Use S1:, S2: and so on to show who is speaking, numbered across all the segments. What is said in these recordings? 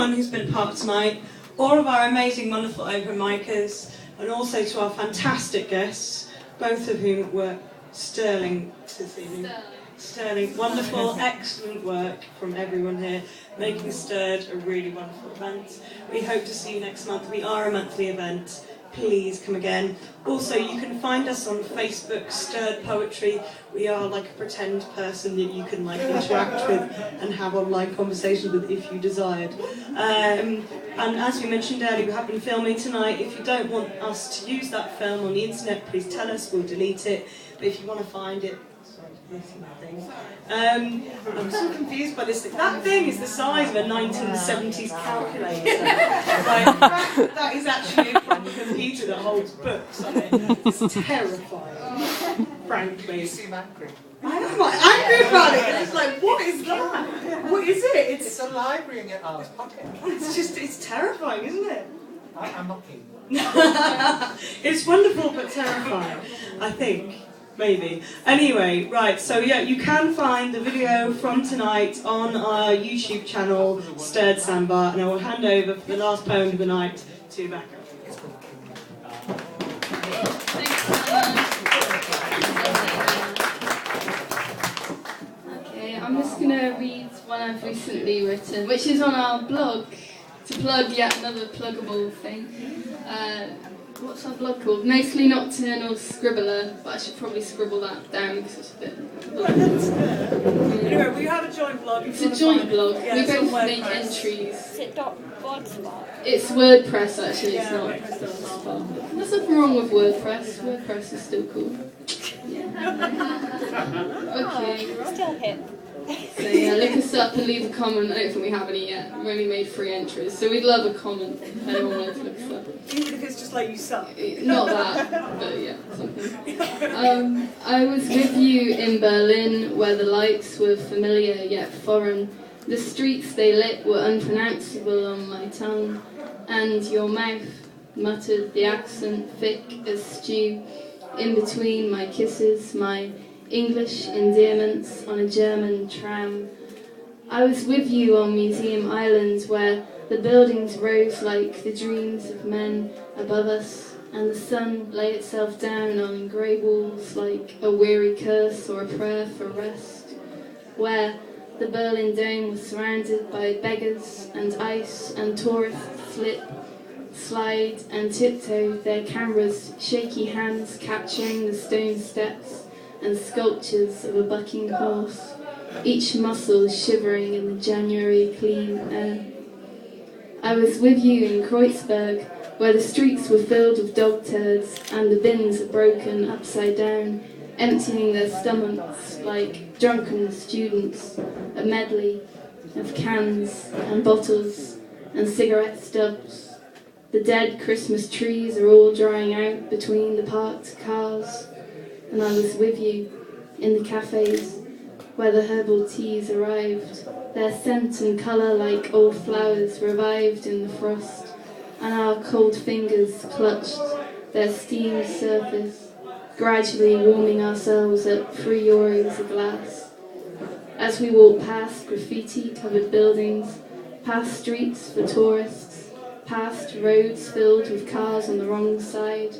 S1: everyone who's been part tonight, all of our amazing, wonderful open micers, and also to our fantastic guests, both of whom were sterling this evening. Sterling, wonderful, excellent work from everyone here, making Stirred a really wonderful event. We hope to see you next month. We are a monthly event. Please come again. Also, you can find us on Facebook, Stirred Poetry. We are like a pretend person that you can interact with and have online conversations with if you desired. And as we mentioned earlier, we have been filming tonight. If you don't want us to use that film on the internet, please tell us, we'll delete it. But if you want to find it, I'm so confused by this thing. That thing is the size of a 1970s calculator. That is actually a computer that holds books on it. It's terrifying, frankly.
S2: You seem angry.
S1: I am angry about it. It's like, what is that? What is it?
S2: It's a library in your arse pocket.
S1: It's terrifying, isn't it?
S2: I'm not keen.
S1: It's wonderful but terrifying, I think. Maybe. Anyway, right, so yeah, you can find the video from tonight on our YouTube channel, Stirred Sandbar, and I will hand over for the last poem of the night to Becca.
S3: Okay, I'm just going to read one I've recently written, which is on our blog, to plug yet another pluggable thing. What's our blog called? Mostly Nocturnal Scribbler, but I should probably scribble that down because it's a bit...
S1: Anyway, we have a joint blog.
S3: It's a joint blog.
S1: Yeah,
S3: we both make entries. Is it .blogspot? It's WordPress actually, it's not .blogspot. There's nothing wrong with WordPress. WordPress is still cool. Yeah. Okay.
S4: Still hip.
S3: So yeah, look us up and leave a comment. I don't think we have any yet. We've only made 3 entries, so we'd love a comment if anyone wanted to look us up.
S1: Even if it's just like you suck.
S3: Not that, but yeah, something. I was with you in Berlin, where the lights were familiar yet foreign. The streets they lit were unpronounceable on my tongue, and your mouth muttered the accent thick as stew. In between my kisses, my English endearments on a German tram. I was with you on Museum Island, where the buildings rose like the dreams of men above us, and the sun lay itself down on grey walls like a weary curse or a prayer for rest, where the Berlin Dome was surrounded by beggars and ice, and tourists slip, slide and tiptoe, their cameras' shaky hands capturing the stone steps and sculptures of a bucking horse, each muscle shivering in the January clean air. I was with you in Kreuzberg, where the streets were filled with dog turds and the bins are broken upside down, emptying their stomachs like drunken students, a medley of cans and bottles and cigarette stubs. The dead Christmas trees are all drying out between the parked cars. And I was with you in the cafes where the herbal teas arrived, their scent and colour like old flowers revived in the frost, and our cold fingers clutched their steamed surface, gradually warming ourselves at €3 a glass. As we walked past graffiti-covered buildings, past streets for tourists, past roads filled with cars on the wrong side,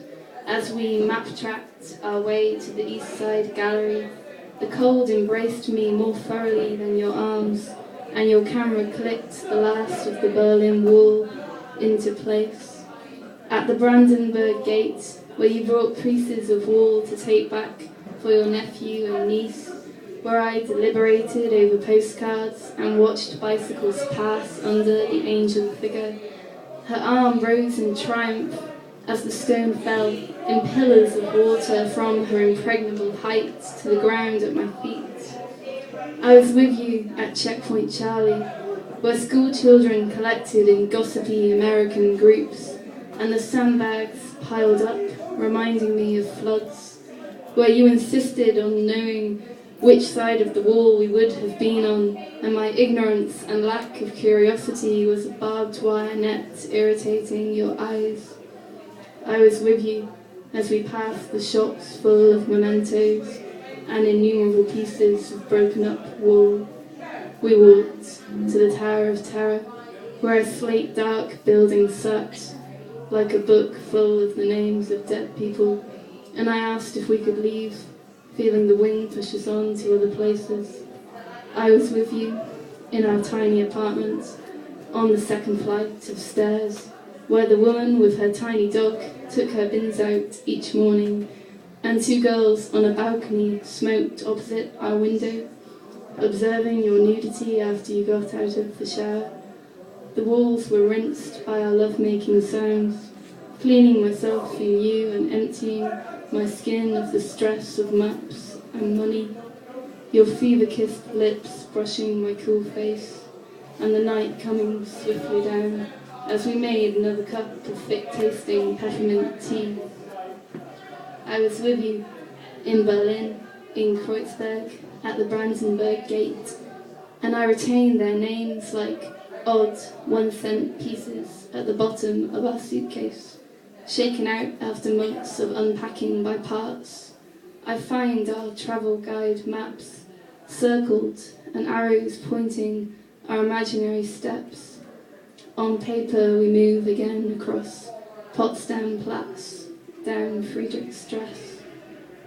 S3: as we map-tracked our way to the East Side Gallery, the cold embraced me more thoroughly than your arms, and your camera clicked the last of the Berlin Wall into place. At the Brandenburg Gate, where you brought pieces of wall to take back for your nephew and niece, where I deliberated over postcards and watched bicycles pass under the angel figure, her arm rose in triumph as the stone fell in pillars of water from her impregnable height to the ground at my feet. I was with you at Checkpoint Charlie, where school children collected in gossipy American groups, and the sandbags piled up, reminding me of floods, where you insisted on knowing which side of the wall we would have been on, and my ignorance and lack of curiosity was a barbed wire net irritating your eyes. I was with you as we passed the shops full of mementos and innumerable pieces of broken up wall. We walked to the Tower of Terror, where a slate dark building sat, like a book full of the names of dead people, and I asked if we could leave, feeling the wind push us on to other places. I was with you, in our tiny apartment, on the second flight of stairs, where the woman with her tiny dog took her bins out each morning, and two girls on a balcony smoked opposite our window, observing your nudity after you got out of the shower. The walls were rinsed by our love-making sounds, cleaning myself in you and emptying my skin of the stress of maps and money, your fever-kissed lips brushing my cool face, and the night coming swiftly down as we made another cup of thick-tasting peppermint tea. I was with you in Berlin, in Kreuzberg, at the Brandenburg Gate, and I retained their names like odd 1-cent pieces at the bottom of our suitcase, shaken out after months of unpacking by parts. I find our travel guide maps, circled and arrows pointing our imaginary steps. On paper we move again across Potsdam Platz, down Friedrichstrasse,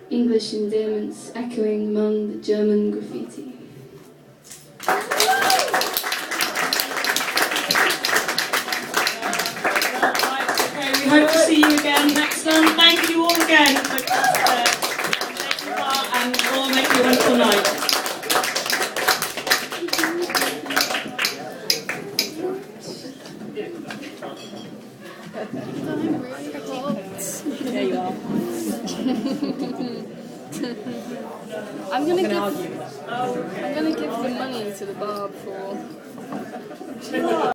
S3: English endearments echoing among the German graffiti.
S1: We hope to see you again next time. Thank you all again for taking part and for making a wonderful night.
S4: There you are.
S5: I'm gonna give the money to the bar for